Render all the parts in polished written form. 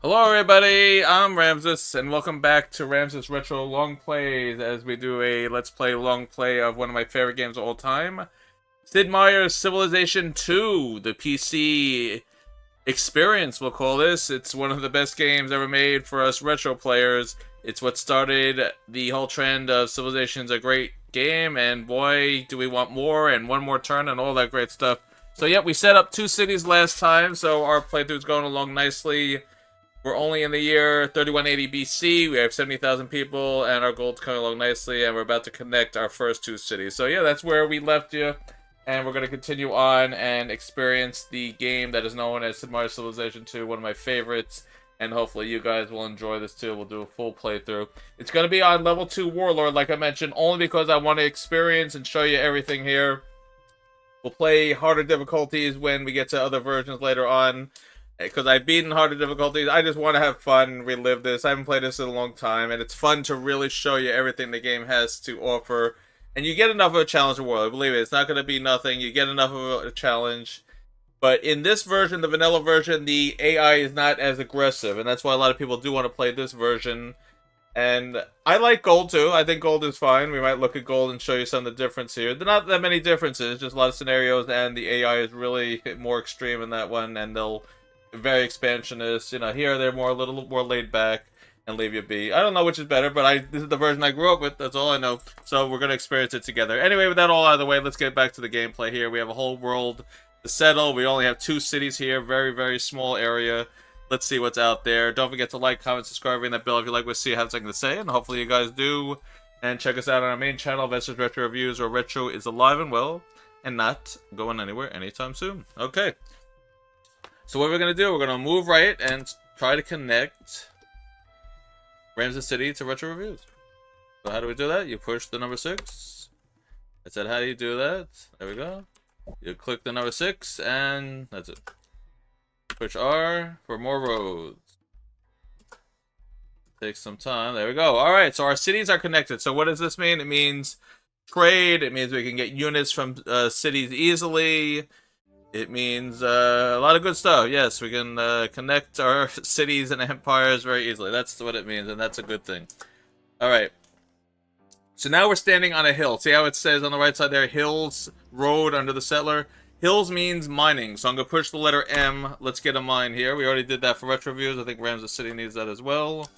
Hello everybody, I'm Ramsis, and welcome back to Ramsis Retro Longplays as we do a Let's Play long play of one of my favorite games of all time, Sid Meier's Civilization 2, the PC experience, we'll call this. It's one of the best games ever made for us retro players. It's what started the whole trend of Civilization's a great game, and boy, do we want more, and one more turn, and all that great stuff. So yeah, we set up 2 cities last time, so our playthrough's going along nicely. We're only in the year 3180 BC. We have 70,000 people, and our gold's coming along nicely, and we're about to connect our first 2 cities. So yeah, that's where we left you, and we're going to continue on and experience the game that is known as Sid Meier's Civilization 2, one of my favorites, and hopefully you guys will enjoy this too. We'll do a full playthrough. It's going to be on level 2 Warlord, like I mentioned, only because I want to experience and show you everything here. We'll play harder difficulties when we get to other versions later on, because I've beaten harder difficulties. I just want to have fun and relive this. I haven't played this in a long time, and it's fun to really show you everything the game has to offer. And you get enough of a challenge in Warlord. Believe it, it's not going to be nothing. You get enough of a challenge. But in this version, the vanilla version, the AI is not as aggressive, and that's why a lot of people do want to play this version. And I like gold too. I think gold is fine. We might look at gold and show you some of the difference here. There are not that many differences, just a lot of scenarios, and the AI is really more extreme in that one, and they'll very expansionist. You know, here they're a little more laid back and leave you be. I don't know which is better, but this is the version I grew up with. That's all I know. So we're gonna experience it together. Anyway, with that all out of the way, let's get back to the gameplay here. We have a whole world to settle. We only have 2 cities here. Very, very small area. Let's see what's out there. Don't forget to like, comment, subscribe, ring that bell if you like what you have something to say, and hopefully you guys do. And check us out on our main channel, Ramsis Retro Reviews, where retro is alive and well, and not going anywhere anytime soon. Okay. So what we're going to do, we're going to move right and try to connect Ramsis City to Retro Reviews. So how do we do that? You push the number 6. I said, how do you do that? There we go. You click the number 6, and that's it. Push R for more roads. Takes some time. There we go. Alright, so our cities are connected. So what does this mean? It means trade. It means we can get units from cities easily. It means a lot of good stuff. Yes, we can connect our cities and empires very easily. That's what it means, and that's a good thing. Alright. So now we're standing on a hill. See how it says on the right side there, Hills Road under the settler? Hills means mining, so I'm going to push the letter M. Let's get a mine here. We already did that for Retro Reviews. I think Ramsis City needs that as well.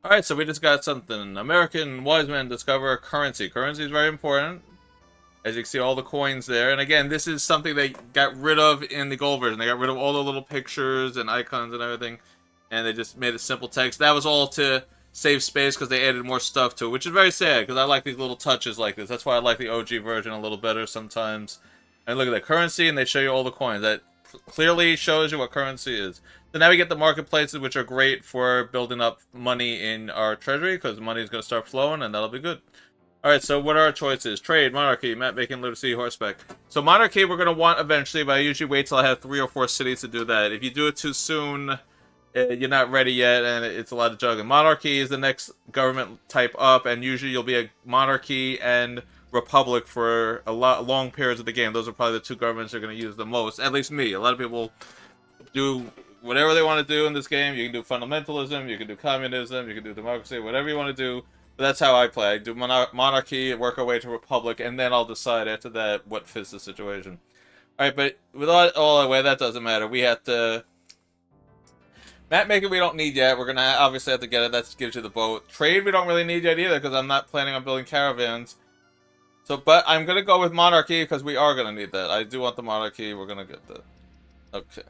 Alright, so we just got something. American wise men discover currency. Currency is very important. As you can see, all the coins there. And again, this is something they got rid of in the gold version. They got rid of all the little pictures and icons and everything. And they just made it simple text. That was all to save space because they added more stuff to it, which is very sad because I like these little touches like this. That's why I like the OG version a little better sometimes. And look at that currency, and they show you all the coins. That clearly shows you what currency is. So now we get the marketplaces, which are great for building up money in our treasury, because money is going to start flowing, and that'll be good. Alright, so what are our choices? Trade, monarchy, map making, literacy, horseback. So monarchy we're going to want eventually, but I usually wait till I have 3 or 4 cities to do that. If you do it too soon, you're not ready yet, and it's a lot of juggling. Monarchy is the next government type up, and usually you'll be a monarchy and republic for long periods of the game. Those are probably the 2 governments you're going to use the most. At least me. A lot of people do whatever they want to do in this game. You can do fundamentalism, you can do communism, you can do democracy, whatever you want to do. But that's how I play. I do monarchy, work our way to republic, and then I'll decide after that what fits the situation. Alright, but with all the way, that doesn't matter. We have to... Map making we don't need yet. We're going to obviously have to get it. That gives you the boat. Trade we don't really need yet either, because I'm not planning on building caravans. So, but I'm going to go with monarchy because we are going to need that. I do want the monarchy. We're going to get that. Okay.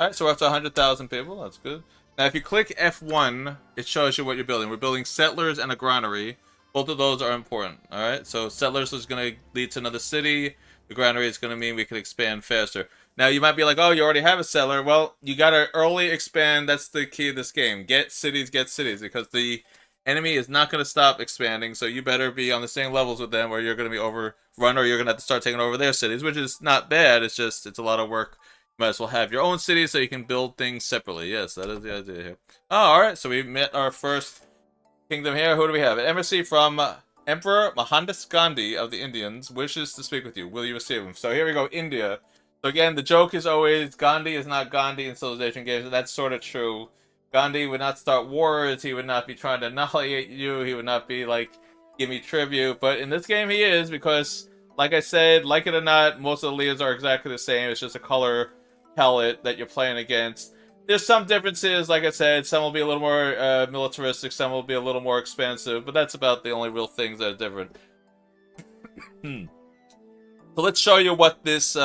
Alright, so we're up to 100,000 people. That's good. Now, if you click F1, it shows you what you're building. We're building settlers and a granary. Both of those are important. Alright, so settlers is going to lead to another city. The granary is going to mean we can expand faster. Now, you might be like, oh, you already have a settler. Well, you got to early expand. That's the key of this game. Get cities, because the enemy is not going to stop expanding, so you better be on the same levels with them or you're going to be overrun or you're going to have to start taking over their cities, which is not bad. It's just, it's a lot of work. You might as well have your own city so you can build things separately. Yes, that is the idea here. Oh, alright, so we met our first kingdom here. Who do we have? An embassy from Emperor Mohandas Gandhi of the Indians wishes to speak with you. Will you receive him? So here we go, India. So again, the joke is always Gandhi is not Gandhi in Civilization games, and that's sort of true. Gandhi would not start wars, he would not be trying to annihilate you, he would not be like, give me tribute, but in this game he is, because, like I said, like it or not, most of the leaders are exactly the same, it's just a color palette that you're playing against. There's some differences, like I said, some will be a little more militaristic, some will be a little more expansive, but that's about the only real things that are different. So let's show you what this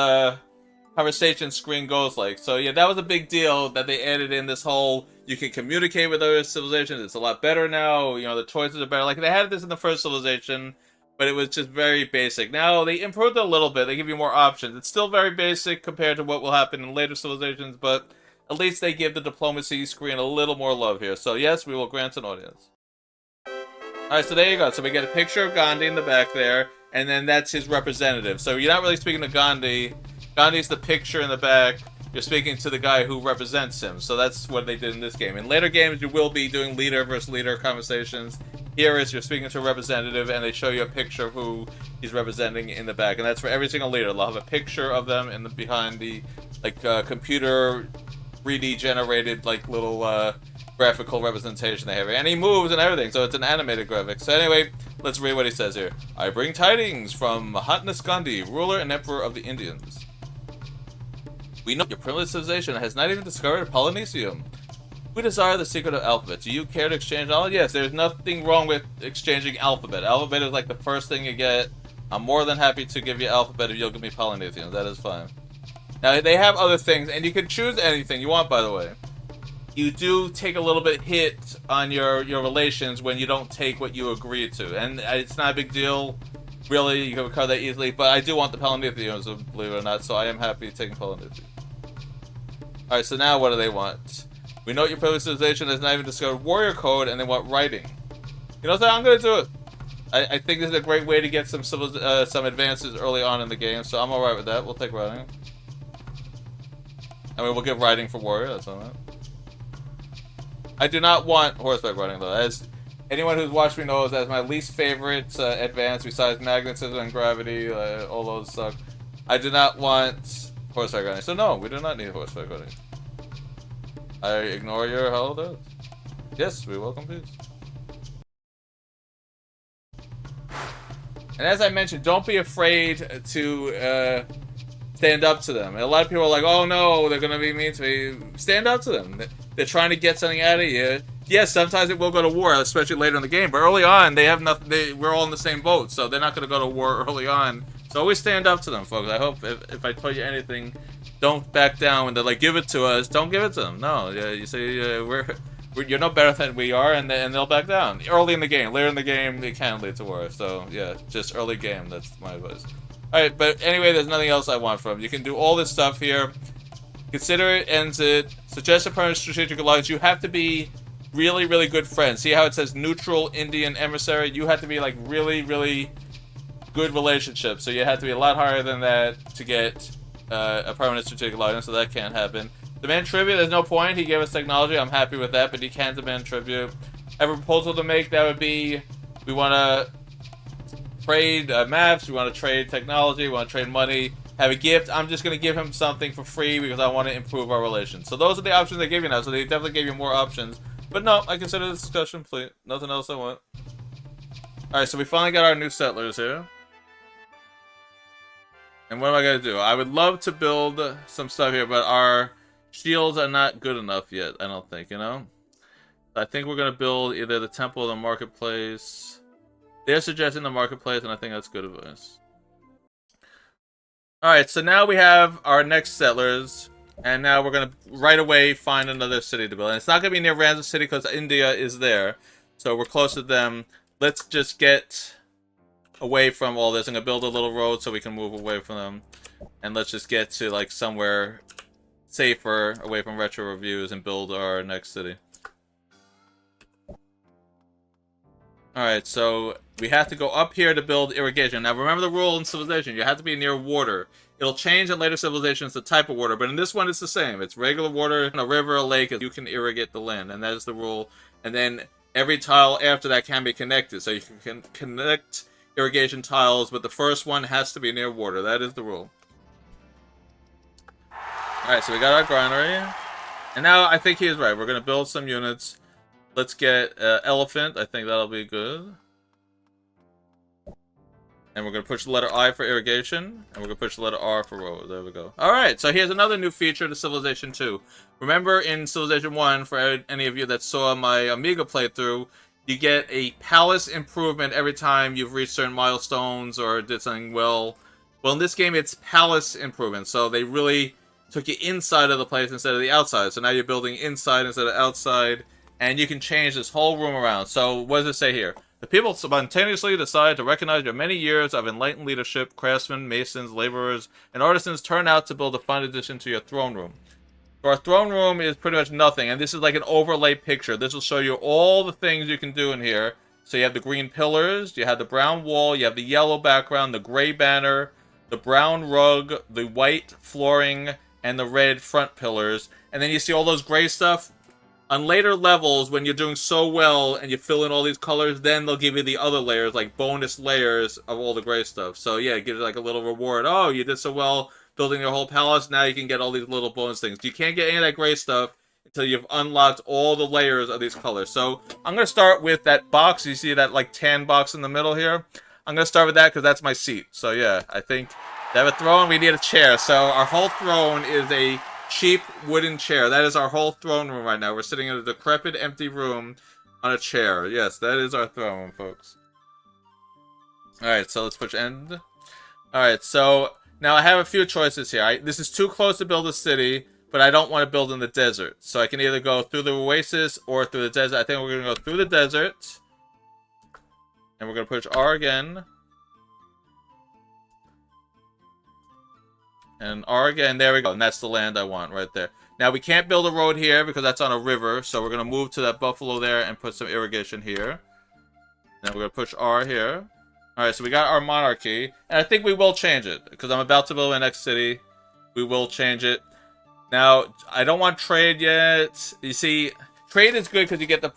conversation screen goes like. So yeah, that was a big deal that they added in this whole, you can communicate with other civilizations, it's a lot better now, you know, the choices are better. Like, they had this in the first civilization, but it was just very basic. Now, they improved it a little bit, they give you more options. It's still very basic compared to what will happen in later civilizations, but at least they give the diplomacy screen a little more love here. So yes, we will grant an audience. Alright, so there you go. So we get a picture of Gandhi in the back there, and then that's his representative. So you're not really speaking to Gandhi. Gandhi's the picture in the back. You're speaking to the guy who represents him. So that's what they did in this game. In later games, you will be doing leader versus leader conversations. Here is you're speaking to a representative, and they show you a picture of who he's representing in the back. And that's for every single leader. They'll have a picture of them in the behind the computer 3D generated little graphical representation they have here. And he moves and everything, so it's an animated graphic. So anyway, let's read what he says here. I bring tidings from Mahatma Gandhi, ruler and emperor of the Indians. We know your primitive civilization has not even discovered Polynesium. We desire the secret of alphabet. Do you care to exchange knowledge? Yes, there's nothing wrong with exchanging alphabet. Alphabet is like the first thing you get. I'm more than happy to give you alphabet if you'll give me Polynesium. That is fine. Now, they have other things, and you can choose anything you want, by the way. You do take a little bit hit on your relations when you don't take what you agreed to. And it's not a big deal, really. You can recover that easily. But I do want the Polynesiums, believe it or not, so I am happy taking Polynesium. Alright, so now what do they want? We know your privileged civilization has not even discovered warrior code, and they want writing. You know what? I'm going to do it. I think this is a great way to get some advances early on in the game, so I'm alright with that. We'll take writing. I mean, we'll give riding for warrior, that's all right. I do not want horseback riding, though. As anyone who's watched me knows, that's my least favorite advance, besides magnetism and gravity. All those suck. I do not want horseback riding. So no, we do not need horseback riding. I ignore your hello. Yes, we welcome peace. And as I mentioned, don't be afraid to stand up to them. And a lot of people are like, oh no, they're going to be mean to me. Stand up to them. They're trying to get something out of you. Yes, sometimes it will go to war, especially later in the game. But early on, they have nothing. We're all in the same boat, so they're not going to go to war early on. So always stand up to them, folks. I hope if I tell you anything, don't back down when they're like, give it to us. Don't give it to them. No, you say you're no better than we are, and they'll back down. Early in the game. Later in the game, it can lead to war. So yeah, just early game. That's my advice. Alright, but anyway, there's nothing else I want from you. You can do all this stuff here. Consider it, ends it. Suggest a permanent strategic alliance. You have to be really, really good friends. See how it says neutral Indian emissary? You have to be like really, really good relationships. So you have to be a lot higher than that to get a permanent strategic alliance, so that can't happen. Demand tribute, there's no point. He gave us technology. I'm happy with that, but he can't demand tribute. I have a proposal to make. That would be, we want to trade maps, we want to trade technology, we want to trade money, have a gift. I'm just going to give him something for free because I want to improve our relations. So those are the options they give you now, so they definitely gave you more options. But no, I consider this discussion complete. Nothing else I want. Alright, so we finally got our new settlers here. And what am I going to do? I would love to build some stuff here, but our shields are not good enough yet, I don't think, you know? I think we're going to build either the temple or the marketplace. They're suggesting the marketplace, and I think that's good advice. Alright, so now we have our next settlers, and now we're going to right away find another city to build. And it's not going to be near Ramsis City because India is there, so we're close to them. Let's just get away from all this. I'm going to build a little road so we can move away from them. And let's just get to like somewhere safer, away from retro reviews, and build our next city. Alright, so we have to go up here to build irrigation. Now remember the rule in Civilization, you have to be near water. It'll change in later civilizations the type of water, but in this one it's the same. It's regular water, a river, a lake, you can irrigate the land, and that is the rule. And then every tile after that can be connected, so you can connect irrigation tiles, but the first one has to be near water. That is the rule. Alright, so we got our granary. And now I think he's right. We're going to build some units. Let's get elephant. I think that'll be good. And we're going to push the letter I for irrigation. And we're going to push the letter R for road. There we go. Alright, so here's another new feature to Civilization 2. Remember in Civilization 1, for any of you that saw my Amiga playthrough, you get a palace improvement every time you've reached certain milestones or did something well. Well, in this game, it's palace improvement. So they really took you inside of the place instead of the outside. So now you're building inside instead of outside. And you can change this whole room around. So what does it say here? The people spontaneously decide to recognize your many years of enlightened leadership. Craftsmen, masons, laborers, and artisans turn out to build a fine addition to your throne room. So our throne room is pretty much nothing, and this is like an overlay picture. This will show you all the things you can do in here. So you have the green pillars, you have the brown wall, you have the yellow background, the gray banner, the brown rug, the white flooring, and the red front pillars. And then you see all those gray stuff. On later levels, when you're doing so well and you fill in all these colors, then they'll give you the other layers, like bonus layers of all the gray stuff. So yeah, it gives you like a little reward. Oh, you did so well building your whole palace, now you can get all these little bonus things. You can't get any of that gray stuff until you've unlocked all the layers of these colors. So I'm going to start with that box. You see that like tan box in the middle here? I'm going to start with that because that's my seat. So yeah, I think to have a throne, we need a chair. So our whole throne is a cheap wooden chair. That is our whole throne room right now. We're sitting in a decrepit, empty room on a chair. Yes, that is our throne room, folks. Alright, so let's push end. Alright, so now I have a few choices here. This is too close to build a city, but I don't want to build in the desert. So I can either go through the oasis or through the desert. I think we're going to go through the desert. And we're going to push R again. And R again, there we go. And that's the land I want right there. Now, we can't build a road here because that's on a river. So we're going to move to that buffalo there and put some irrigation here. Then we're going to push R here. Alright, so we got our monarchy. And I think we will change it. Because I'm about to build my next city. We will change it. Now, I don't want trade yet. You see, trade is good because you get the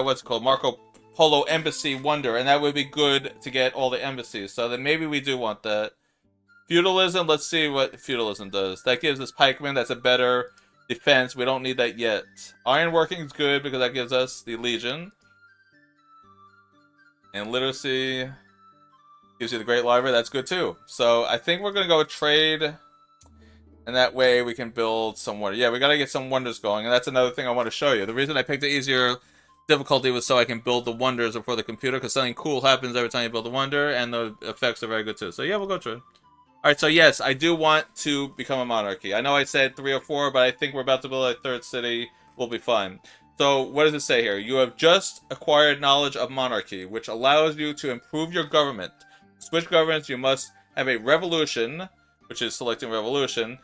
what's it called? Marco Polo Embassy Wonder. And that would be good to get all the embassies. So then maybe we do want that. Feudalism, let's see what feudalism does. That gives us pikemen, that's a better defense. We don't need that yet. Ironworking is good because that gives us the legion. And literacy gives you the great library, that's good too. So I think we're going to go with trade. And that way we can build some wonder. Yeah, we got to get some wonders going. And that's another thing I want to show you. The reason I picked the easier difficulty was so I can build the wonders before the computer. Because something cool happens every time you build a wonder. And the effects are very good too. So yeah, we'll go trade. Alright, so yes, I do want to become a monarchy. I know I said 3 or 4, but I think we're about to build a 3rd city. We'll be fine. So, what does it say here? You have just acquired knowledge of monarchy, which allows you to improve your government. To switch governments, you must have a revolution, which is selecting revolution,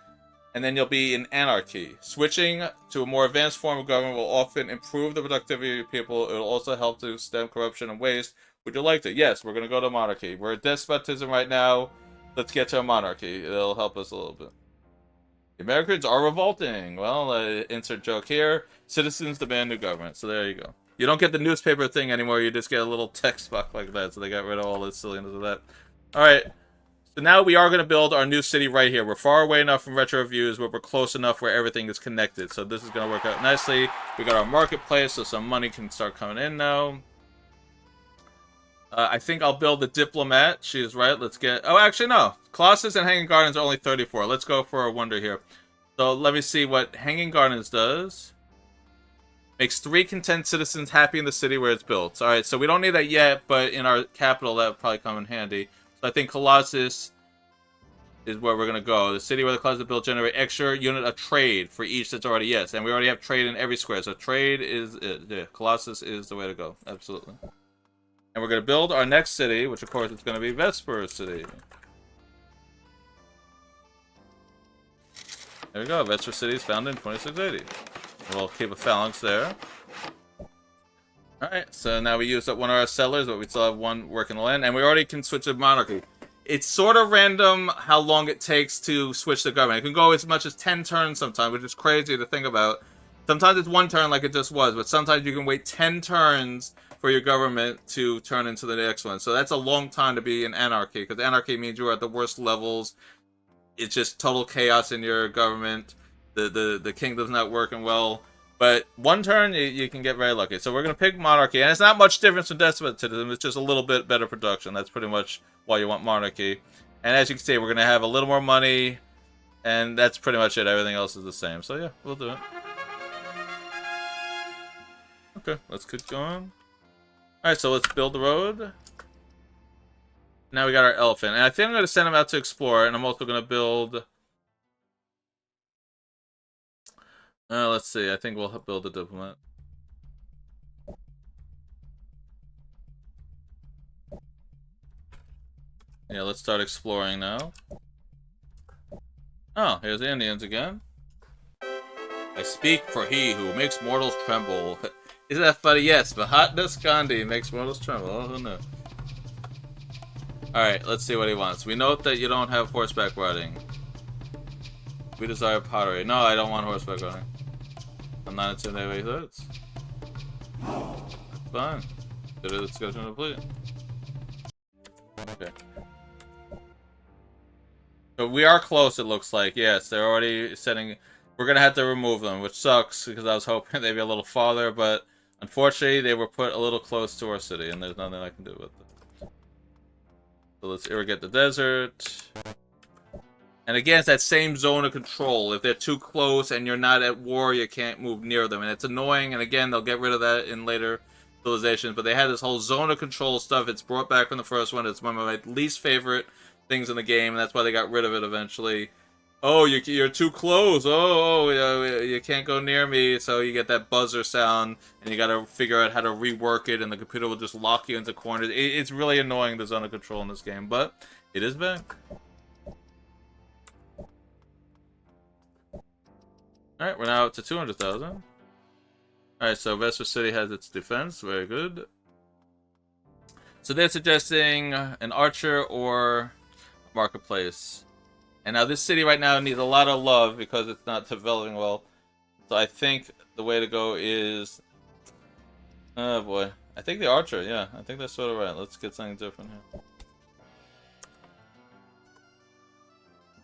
and then you'll be in anarchy. Switching to a more advanced form of government will often improve the productivity of your people. It will also help to stem corruption and waste. Would you like to? Yes, we're going to go to monarchy. We're at despotism right now. Let's get to a monarchy. It'll help us a little bit. The Americans are revolting. Well, insert joke here. Citizens demand new government. So there you go. You don't get the newspaper thing anymore. You just get a little text box like that. So they got rid of all the silliness of that. Alright. So now we are going to build our new city right here. We're far away enough from retro reviews, but we're close enough where everything is connected. So this is going to work out nicely. We got our marketplace, so some money can start coming in now. I think I'll build the diplomat. She's right. Let's get... Oh, actually, no. Colossus and Hanging Gardens are only 34. Let's go for a wonder here. So let me see what Hanging Gardens does. Makes 3 content citizens happy in the city where it's built. Alright, so we don't need that yet, but in our capital, that would probably come in handy. So I think Colossus is where we're going to go. The city where the Colossus is built generate extra unit of trade for each that's already... Yes, and we already have trade in every square. So trade is... Yeah, Colossus is the way to go. Absolutely. And we're going to build our next city, which of course is going to be Vesper City. There we go. Vesper City is founded in 2680. We'll keep a phalanx there. Alright, so now we used up one of our settlers, but we still have one working the land. And we already can switch to monarchy. It's sort of random how long it takes to switch the government. It can go as much as 10 turns sometimes, which is crazy to think about. Sometimes it's 1 turn like it just was, but sometimes you can wait 10 turns for your government to turn into the next one. So that's a long time to be in anarchy, because anarchy means you're at the worst levels. It's just total chaos in your government. the kingdom's not working well. But one turn, you can get very lucky. So we're going to pick Monarchy. And it's not much difference from Despotism. It's just a little bit better production. That's pretty much why you want Monarchy. And as you can see, we're going to have a little more money. And that's pretty much it. Everything else is the same. So yeah, we'll do it. Okay, let's keep going. Alright, so let's build the road. Now we got our elephant. And I think I'm going to send him out to explore. And I'm also going to build... let's see. I think we'll build a diplomat. Yeah, let's start exploring now. Oh, here's the Indians again. I speak for he who makes mortals tremble. Isn't that funny? Yes, Mahatma Gandhi makes mortals tremble. Oh, who knew? Alright, let's see what he wants. We note that you don't have horseback riding. We desire pottery. No, I don't want horseback riding. I'm not intimidated by his That's fine. Did a discussion complete. Okay. So we are close, it looks like. Yes, they're already setting... We're going to have to remove them, which sucks, because I was hoping they'd be a little farther, but unfortunately, they were put a little close to our city, and there's nothing I can do with it. So let's irrigate the desert. And again, it's that same zone of control. If they're too close and you're not at war, you can't move near them. And it's annoying, and again, they'll get rid of that in later civilizations. But they had this whole zone of control stuff. It's brought back from the first one. It's one of my least favorite things in the game, and that's why they got rid of it eventually. Oh, you're too close. Oh, you can't go near me. So you get that buzzer sound, and you got to figure out how to rework it, and the computer will just lock you into corners. It's really annoying, the zone of control in this game, but it is back. Alright, we're now up to 200,000. Alright, so Vesper City has its defense. Very good. So they're suggesting an archer or a marketplace. And now this city right now needs a lot of love because it's not developing well. So I think the way to go is... Oh boy. I think the archer, yeah. I think that's sort of right. Let's get something different here.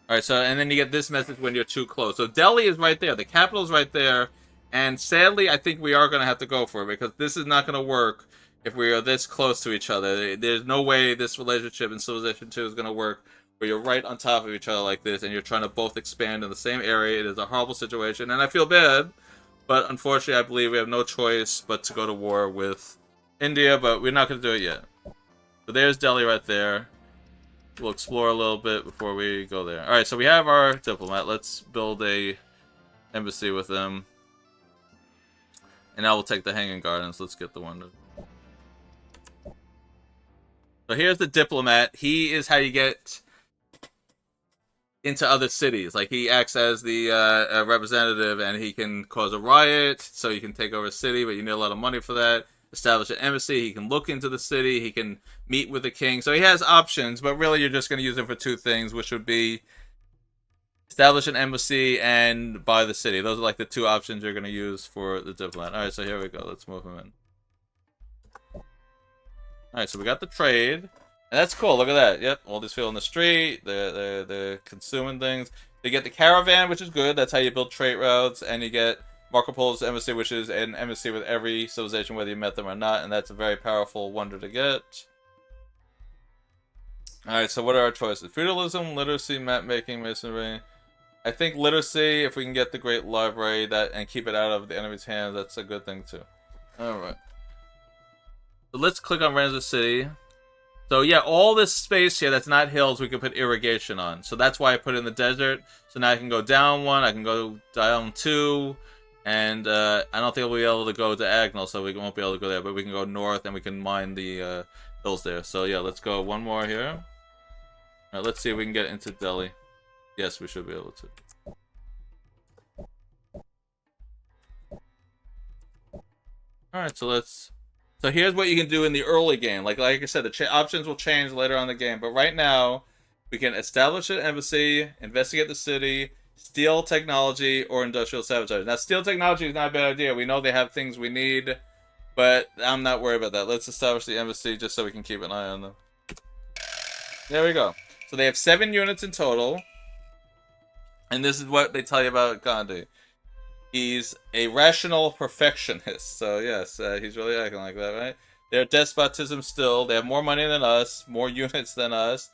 Alright, so, and then you get this message when you're too close. So Delhi is right there. The capital is right there. And sadly, I think we are going to have to go for it because this is not going to work if we are this close to each other. There's no way this relationship in Civilization 2 is going to work where you're right on top of each other like this and you're trying to both expand in the same area. It is a horrible situation, and I feel bad. But unfortunately, I believe we have no choice but to go to war with India, but we're not going to do it yet. So there's Delhi right there. We'll explore a little bit before we go there. Alright, so we have our diplomat. Let's build a embassy with them. And now we'll take the Hanging Gardens. Let's get the wonder. So here's the diplomat. He is how you get into other cities. Like, he acts as the representative, and he can cause a riot, so you can take over a city, but you need a lot of money for that. Establish an embassy, he can look into the city, he can meet with the king. So he has options, but really you're just going to use him for two things, which would be establish an embassy and buy the city. Those are like the two options you're going to use for the diplomat. Alright, so here we go. Let's move him in. Alright, so we got the trade. And that's cool, look at that. Yep, all these people in the street, they're consuming things. You get the caravan, which is good. That's how you build trade routes, and you get Marco Polo's embassy, which is an embassy with every civilization, whether you met them or not, and that's a very powerful wonder to get. Alright, so what are our choices? Feudalism, literacy, map making, masonry. I think literacy, if we can get the Great Library and keep it out of the enemy's hands, that's a good thing too. Alright. So let's click on Ramses City. So yeah, all this space here that's not hills, we can put irrigation on. So that's why I put it in the desert. So now I can go down one, I can go down two. And I don't think we'll be able to go diagonal, so we won't be able to go there. But we can go north, and we can mine the hills there. So yeah, let's go one more here. Alright, let's see if we can get into Delhi. Yes, we should be able to. Alright, so let's... So here's what you can do in the early game. Like I said, the options will change later on in the game. But right now, we can establish an embassy, investigate the city, steal technology, or industrial sabotage. Now, steal technology is not a bad idea. We know they have things we need, but I'm not worried about that. Let's establish the embassy just so we can keep an eye on them. There we go. So they have 7 units in total. And this is what they tell you about Gandhi. He's a rational perfectionist. So yes, he's really acting like that, right? They're despotism still. They have more money than us, more units than us,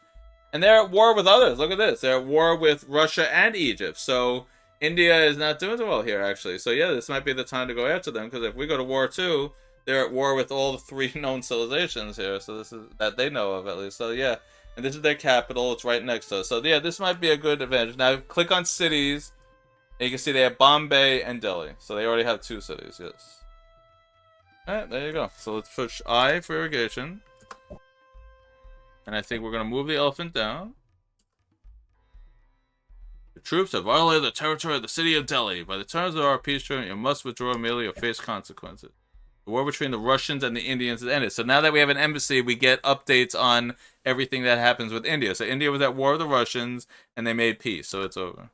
and they're at war with others. Look at this. They're at war with Russia and Egypt. So India is not doing well here, actually. So yeah, this might be the time to go after them, because if we go to war too, they're at war with all the 3 known civilizations here. So this is that they know of, at least. So yeah, and this is their capital. It's right next to us. So yeah, this might be a good advantage. Now click on cities. And you can see they have Bombay and Delhi. So they already have 2 cities, yes. Alright, there you go. So let's push I for irrigation. And I think we're going to move the elephant down. The troops have violated the territory of the city of Delhi. By the terms of our peace treaty, you must withdraw immediately or face consequences. The war between the Russians and the Indians has ended. So now that we have an embassy, we get updates on everything that happens with India. So India was at war with the Russians, and they made peace. So it's over.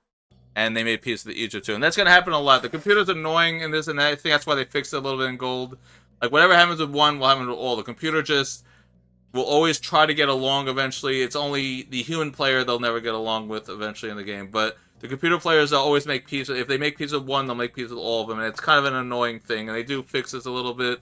And they made peace with Egypt too. And that's going to happen a lot. The computer's annoying in this, and I think that's why they fixed it a little bit in gold. Like, whatever happens with one will happen with all. The computer just will always try to get along eventually. It's only the human player they'll never get along with eventually in the game. But the computer players, they'll always make peace. If they make peace with one, they'll make peace with all of them. And it's kind of an annoying thing. And they do fix this a little bit.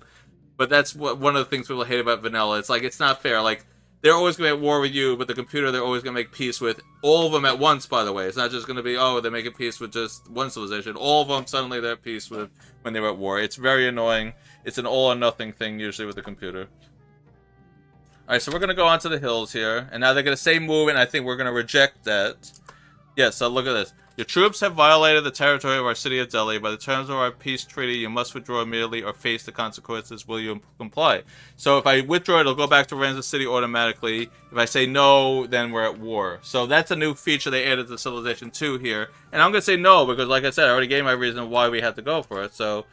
But that's one of the things people hate about vanilla. It's like, it's not fair. Like, they're always going to be at war with you, but the computer they're always going to make peace with all of them at once, by the way. It's not just going to be, oh, they're making peace with just one civilization. All of them, suddenly they're at peace with when they were at war. It's very annoying. It's an all or nothing thing, usually, with the computer. Alright, so we're going to go onto the hills here. And now they're going to say move, and I think we're going to reject that. Yeah, so look at this. Your troops have violated the territory of our city of Delhi. By the terms of our peace treaty, you must withdraw immediately or face the consequences. Will you comply? So if I withdraw, it'll go back to Ramsis City automatically. If I say no, then we're at war. So that's a new feature they added to Civilization 2 here. And I'm going to say no, because like I said, I already gave my reason why we had to go for it. So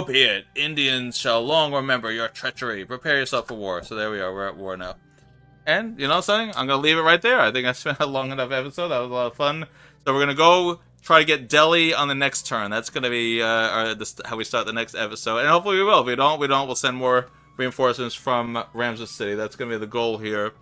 be it. Indians shall long remember your treachery. Prepare yourself for war. So there we are. We're at war now. And, you know something? I'm going to leave it right there. I think I spent a long enough episode. That was a lot of fun. So we're going to go try to get Delhi on the next turn. That's going to be how we start the next episode. And hopefully we will. If we don't, we'll send more reinforcements from Ramses City. That's going to be the goal here.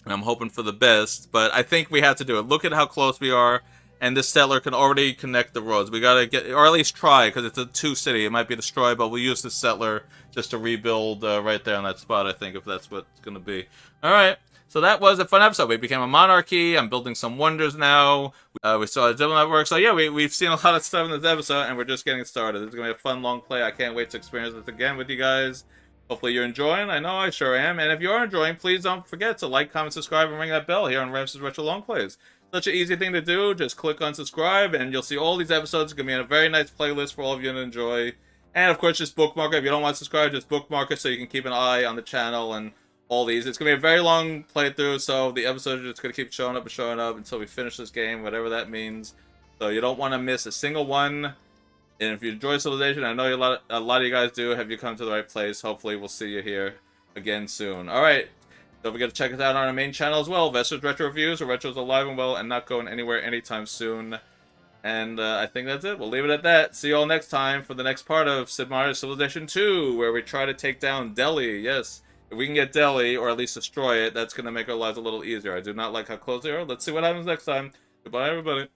And I'm hoping for the best. But I think we have to do it. Look at how close we are. And this settler can already connect the roads. We got to get, or at least try, because it's a 2 city. It might be destroyed, but we'll use the settler just to rebuild right there on that spot, I think, if that's what it's going to be. All right. So that was a fun episode. We became a monarchy. I'm building some wonders now. We saw a diplomat work. So yeah, we've seen a lot of stuff in this episode, and we're just getting started. It's going to be a fun, long play. I can't wait to experience this again with you guys. Hopefully you're enjoying. I know I sure am. And if you are enjoying, please don't forget to like, comment, subscribe, and ring that bell here on Ramsis Retro Longplays. Such an easy thing to do. Just click on subscribe, and you'll see all these episodes. It's going to be in a very nice playlist for all of you to enjoy. And of course, just bookmark it. If you don't want to subscribe, just bookmark it so you can keep an eye on the channel and all these. It's going to be a very long playthrough, so the episodes are just going to keep showing up until we finish this game, whatever that means. So you don't want to miss a single one. And if you enjoy Civilization, I know a lot of you guys do, have you come to the right place. Hopefully we'll see you here again soon. Alright, don't forget to check us out on our main channel as well, Vesper's Retro Reviews, where Retro's alive and well and not going anywhere anytime soon. And I think that's it. We'll leave it at that. See you all next time for the next part of Sid Meier's Civilization 2, where we try to take down Delhi. Yes. If we can get Delhi, or at least destroy it, that's going to make our lives a little easier. I do not like how close they are. Let's see what happens next time. Goodbye, everybody.